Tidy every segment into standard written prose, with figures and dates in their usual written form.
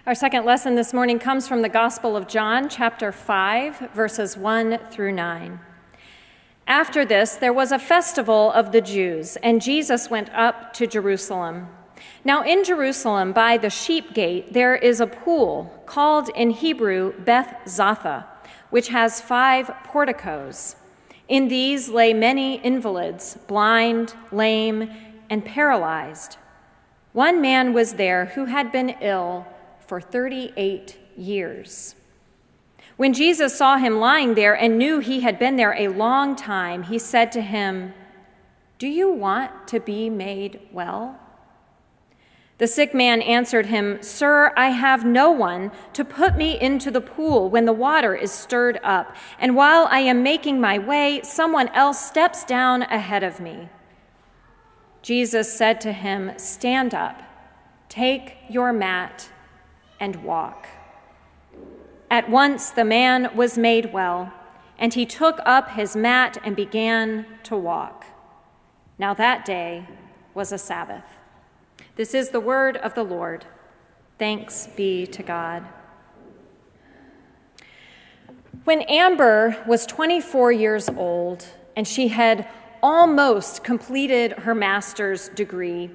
Our second lesson this morning comes from the Gospel of John, chapter 5, verses 1 through 9. After this, there was a festival of the Jews, and Jesus went up to Jerusalem. Now in Jerusalem, by the sheep gate, there is a pool called in Hebrew Beth Zatha, which has 5 porticos. In these lay many invalids, blind, lame, and paralyzed. One man was there who had been ill for 38 years. When Jesus saw him lying there and knew he had been there a long time, he said to him, "Do you want to be made well?" The sick man answered him, "Sir, I have no one to put me into the pool when the water is stirred up, and while I am making my way, someone else steps down ahead of me." Jesus said to him, "Stand up, take your mat, and walk." At once the man was made well, and he took up his mat and began to walk. Now that day was a Sabbath. This is the word of the Lord. Thanks be to God. When Amber was 24 years old and she had almost completed her master's degree,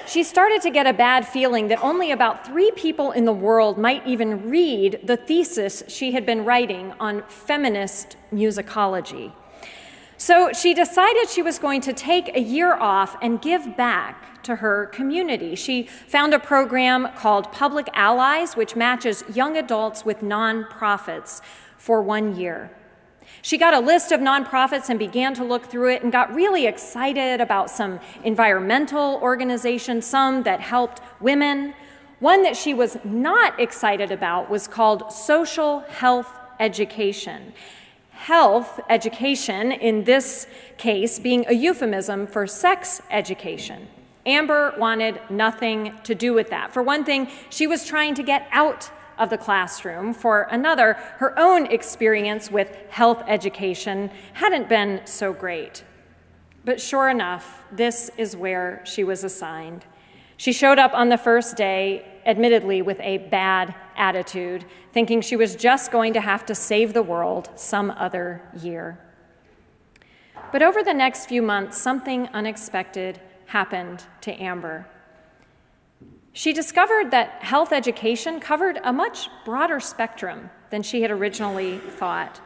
she started to get a bad feeling that only about 3 people in the world might even read the thesis she had been writing on feminist musicology. So she decided she was going to take a year off and give back to her community. She found a program called Public Allies, which matches young adults with nonprofits for 1 year. She got a list of nonprofits and began to look through it and got really excited about some environmental organizations, some that helped women. One that she was not excited about was called Social Health Education. Health education, in this case, being a euphemism for sex education. Amber wanted nothing to do with that. For one thing, she was trying to get out of the classroom. For another, her own experience with health education hadn't been so great. But sure enough, this is where she was assigned. She showed up on the first day, admittedly with a bad attitude, thinking she was just going to have to save the world some other year. But over the next few months, something unexpected happened to Amber. She discovered that health education covered a much broader spectrum than she had originally thought.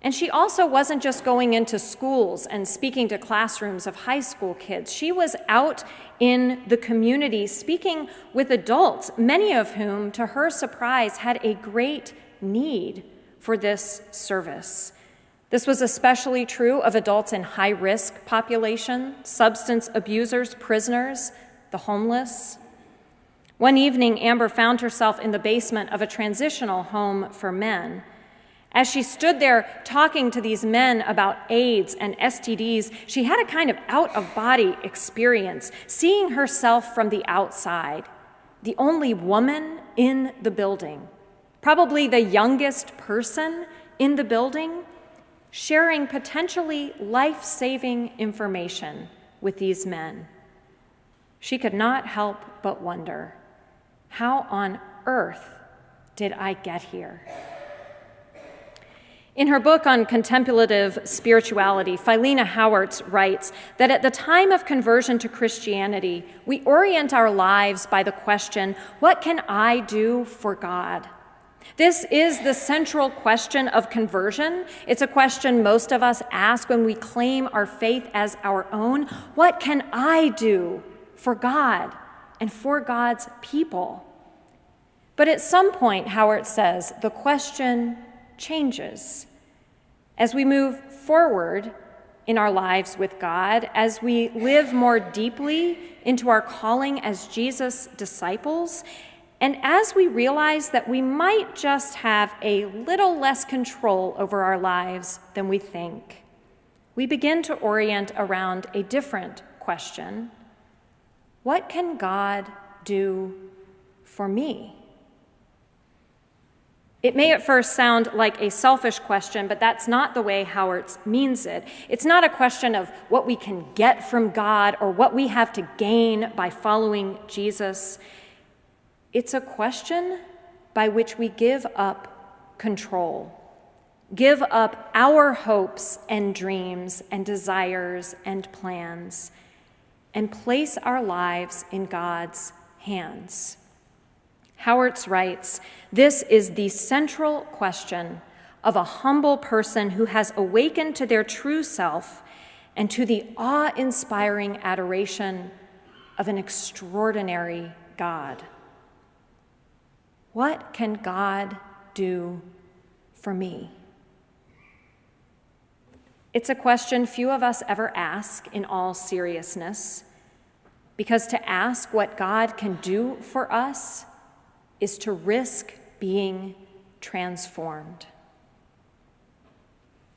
And she also wasn't just going into schools and speaking to classrooms of high school kids. She was out in the community speaking with adults, many of whom, to her surprise, had a great need for this service. This was especially true of adults in high-risk population, substance abusers, prisoners, the homeless. One evening, Amber found herself in the basement of a transitional home for men. As she stood there talking to these men about AIDS and STDs, she had a kind of out-of-body experience, seeing herself from the outside, the only woman in the building, probably the youngest person in the building, sharing potentially life-saving information with these men. She could not help but wonder, how on earth did I get here? In her book on contemplative spirituality, Phileena Howarth writes that at the time of conversion to Christianity, we orient our lives by the question, what can I do for God? This is the central question of conversion. It's a question most of us ask when we claim our faith as our own. What can I do for God and for God's people? But at some point, Howarth says, the question changes. As we move forward in our lives with God, as we live more deeply into our calling as Jesus' disciples, and as we realize that we might just have a little less control over our lives than we think, we begin to orient around a different question. What can God do for me? It may at first sound like a selfish question, but that's not the way Howarth means it. It's not a question of what we can get from God or what we have to gain by following Jesus. It's a question by which we give up control, give up our hopes and dreams and desires and plans, and place our lives in God's hands. Howarth writes, "This is the central question of a humble person who has awakened to their true self and to the awe-inspiring adoration of an extraordinary God. What can God do for me?" It's a question few of us ever ask in all seriousness, because to ask what God can do for us is to risk being transformed.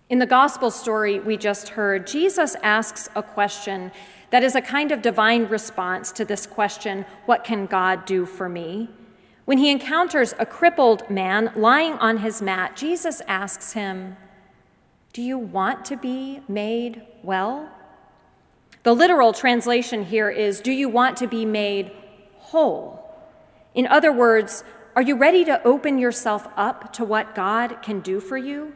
In the gospel story we just heard, Jesus asks a question that is a kind of divine response to this question, what can God do for me? When he encounters a crippled man lying on his mat, Jesus asks him, "Do you want to be made well?" The literal translation here is, "Do you want to be made whole?" In other words, are you ready to open yourself up to what God can do for you?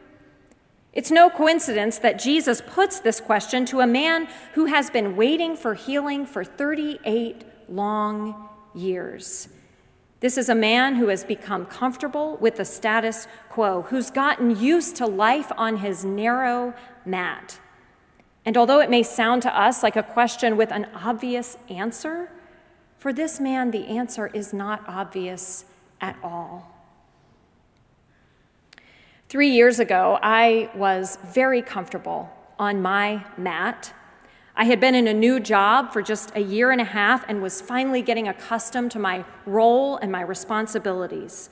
It's no coincidence that Jesus puts this question to a man who has been waiting for healing for 38 long years. This is a man who has become comfortable with the status quo, who's gotten used to life on his narrow mat. And although it may sound to us like a question with an obvious answer, for this man, the answer is not obvious at all. 3 years ago, I was very comfortable on my mat. I had been in a new job for just a year and a half and was finally getting accustomed to my role and my responsibilities.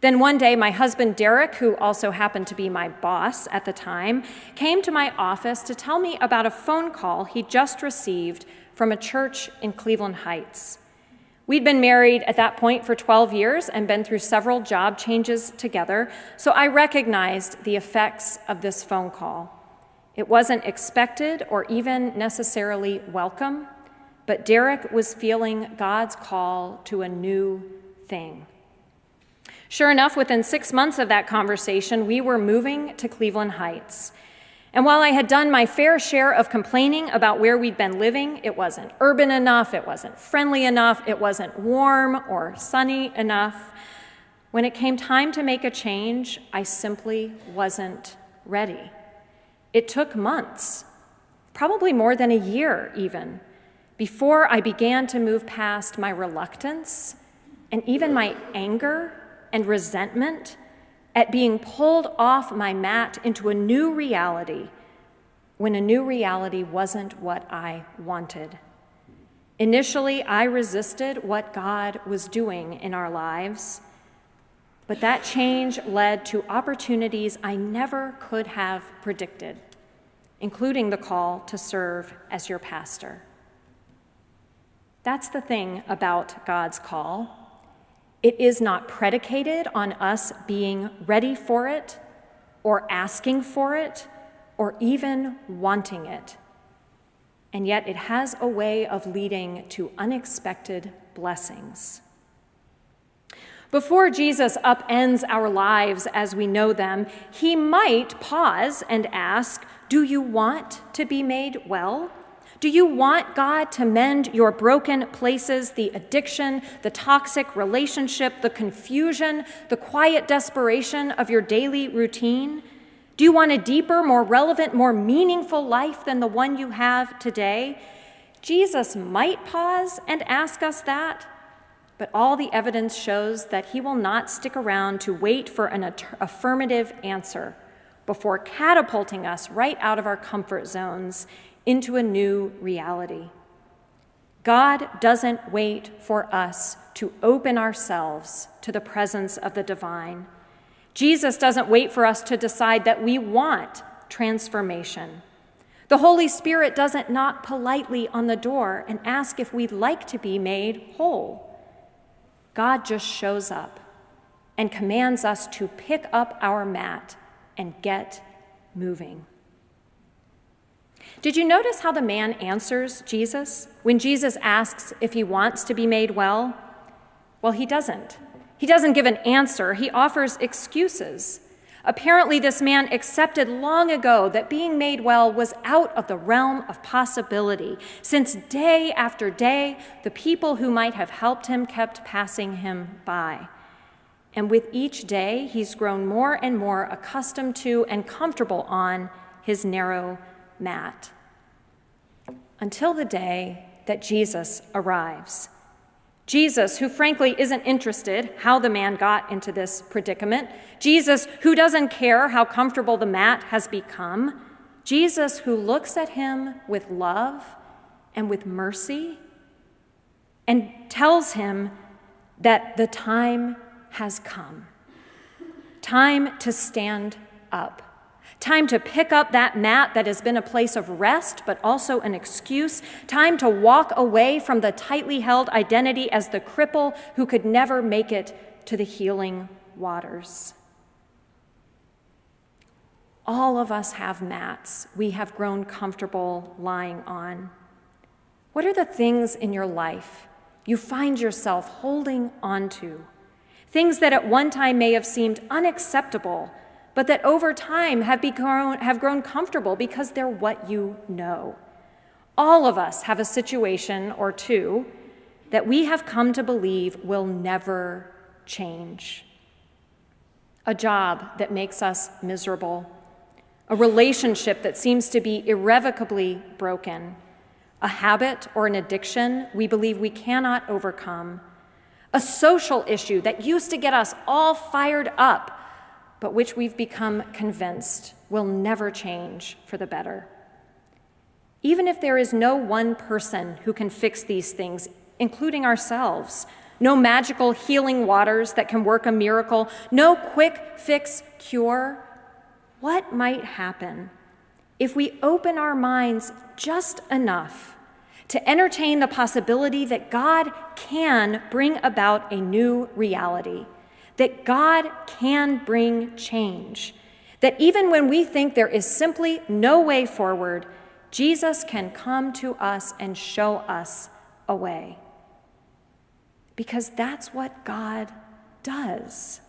Then one day, my husband, Derek, who also happened to be my boss at the time, came to my office to tell me about a phone call he just received from a church in Cleveland Heights. We'd been married at that point for 12 years and been through several job changes together, so I recognized the effects of this phone call. It wasn't expected or even necessarily welcome, but Derek was feeling God's call to a new thing. Sure enough, within 6 months of that conversation, we were moving to Cleveland Heights. And while I had done my fair share of complaining about where we'd been living, it wasn't urban enough, it wasn't friendly enough, it wasn't warm or sunny enough. When it came time to make a change, I simply wasn't ready. It took months, probably more than a year even, before I began to move past my reluctance and even my anger and resentment at being pulled off my mat into a new reality when a new reality wasn't what I wanted. Initially, I resisted what God was doing in our lives, but that change led to opportunities I never could have predicted, including the call to serve as your pastor. That's the thing about God's call. It is not predicated on us being ready for it, or asking for it, or even wanting it. And yet it has a way of leading to unexpected blessings. Before Jesus upends our lives as we know them, he might pause and ask, "Do you want to be made well? Do you want God to mend your broken places, the addiction, the toxic relationship, the confusion, the quiet desperation of your daily routine? Do you want a deeper, more relevant, more meaningful life than the one you have today?" Jesus might pause and ask us that, but all the evidence shows that he will not stick around to wait for an affirmative answer before catapulting us right out of our comfort zones into a new reality. God doesn't wait for us to open ourselves to the presence of the divine. Jesus doesn't wait for us to decide that we want transformation. The Holy Spirit doesn't knock politely on the door and ask if we'd like to be made whole. God just shows up and commands us to pick up our mat and get moving. Did you notice how the man answers Jesus when Jesus asks if he wants to be made well? Well, he doesn't. He doesn't give an answer, he offers excuses. Apparently, this man accepted long ago that being made well was out of the realm of possibility, since day after day, the people who might have helped him kept passing him by. And with each day, he's grown more and more accustomed to and comfortable on his narrow mat. Until the day that Jesus arrives. Jesus, who frankly isn't interested how the man got into this predicament. Jesus, who doesn't care how comfortable the mat has become. Jesus, who looks at him with love and with mercy and tells him that the time has come. Time to stand up. Time to pick up that mat that has been a place of rest, but also an excuse. Time to walk away from the tightly held identity as the cripple who could never make it to the healing waters. All of us have mats we have grown comfortable lying on. What are the things in your life you find yourself holding onto? Things that at one time may have seemed unacceptable, but that over time have grown comfortable because they're what you know. All of us have a situation or two that we have come to believe will never change. A job that makes us miserable, a relationship that seems to be irrevocably broken, a habit or an addiction we believe we cannot overcome, a social issue that used to get us all fired up, but which we've become convinced will never change for the better. Even if there is no one person who can fix these things, including ourselves, no magical healing waters that can work a miracle, no quick fix cure, what might happen if we open our minds just enough to entertain the possibility that God can bring about a new reality, that God can bring change, that even when we think there is simply no way forward, Jesus can come to us and show us a way. Because that's what God does.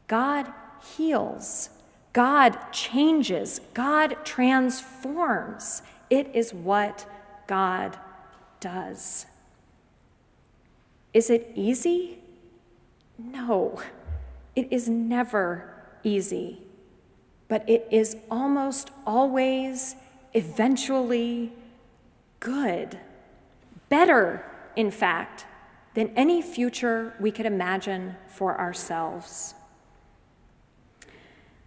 God heals. God changes. God transforms. It is what God does. Is it easy? No. It is never easy, but it is almost always, eventually, good. Better, in fact, than any future we could imagine for ourselves.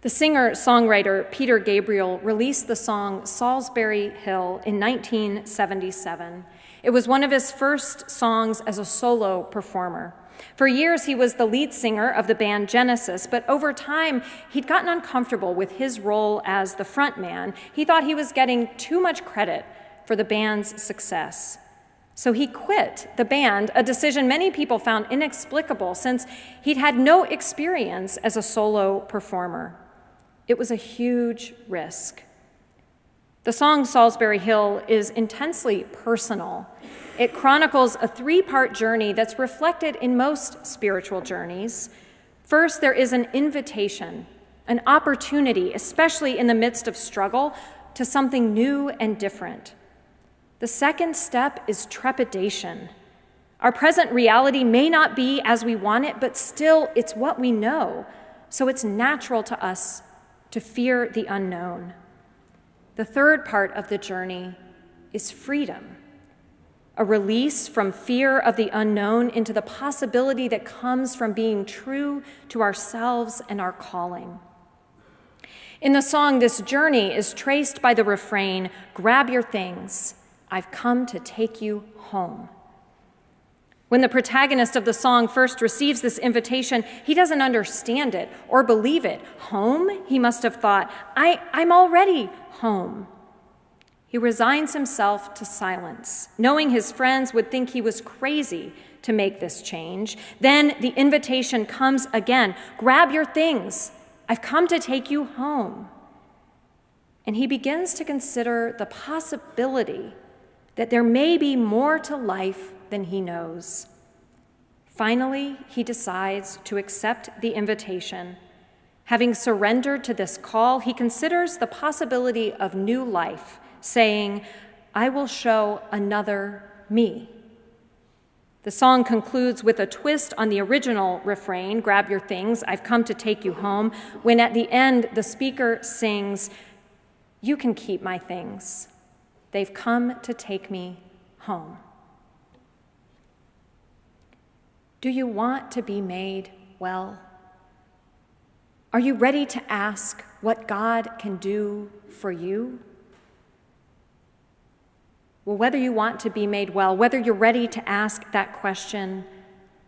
The singer-songwriter Peter Gabriel released the song Salisbury Hill in 1977. It was one of his first songs as a solo performer. For years, he was the lead singer of the band Genesis, but over time, he'd gotten uncomfortable with his role as the frontman. He thought he was getting too much credit for the band's success. So he quit the band, a decision many people found inexplicable since he'd had no experience as a solo performer. It was a huge risk. The song Salisbury Hill is intensely personal. It chronicles a three-part journey that's reflected in most spiritual journeys. First, there is an invitation, an opportunity, especially in the midst of struggle, to something new and different. The second step is trepidation. Our present reality may not be as we want it, but still it's what we know, so it's natural to us to fear the unknown. The third part of the journey is freedom, a release from fear of the unknown into the possibility that comes from being true to ourselves and our calling. In the song, this journey is traced by the refrain, "Grab your things, I've come to take you home." When the protagonist of the song first receives this invitation, he doesn't understand it or believe it. Home? He must have thought, I'm already home. He resigns himself to silence, knowing his friends would think he was crazy to make this change. Then the invitation comes again, "Grab your things, I've come to take you home." And he begins to consider the possibility that there may be more to life than he knows. Finally, he decides to accept the invitation. Having surrendered to this call, he considers the possibility of new life, saying, "I will show another me." The song concludes with a twist on the original refrain, "Grab your things, I've come to take you home," when at the end the speaker sings, "You can keep my things. They've come to take me home." Do you want to be made well? Are you ready to ask what God can do for you? Well, whether you want to be made well, whether you're ready to ask that question,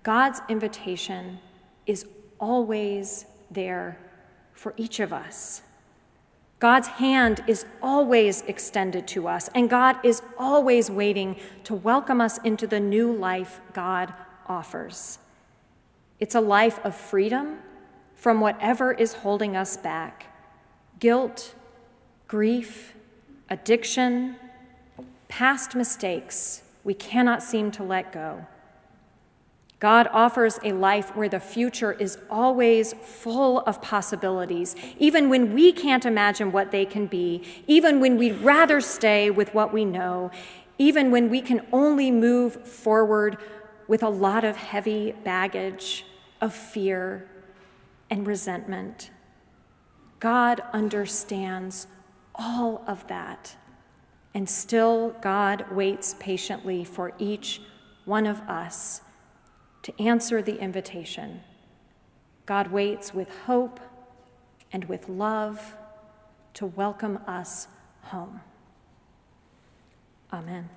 God's invitation is always there for each of us. God's hand is always extended to us, and God is always waiting to welcome us into the new life God offers. It's a life of freedom from whatever is holding us back: guilt, grief, addiction, past mistakes we cannot seem to let go. God offers a life where the future is always full of possibilities, even when we can't imagine what they can be, even when we'd rather stay with what we know, even when we can only move forward with a lot of heavy baggage of fear and resentment. God understands all of that, and still God waits patiently for each one of us to answer the invitation. God waits with hope and with love to welcome us home. Amen.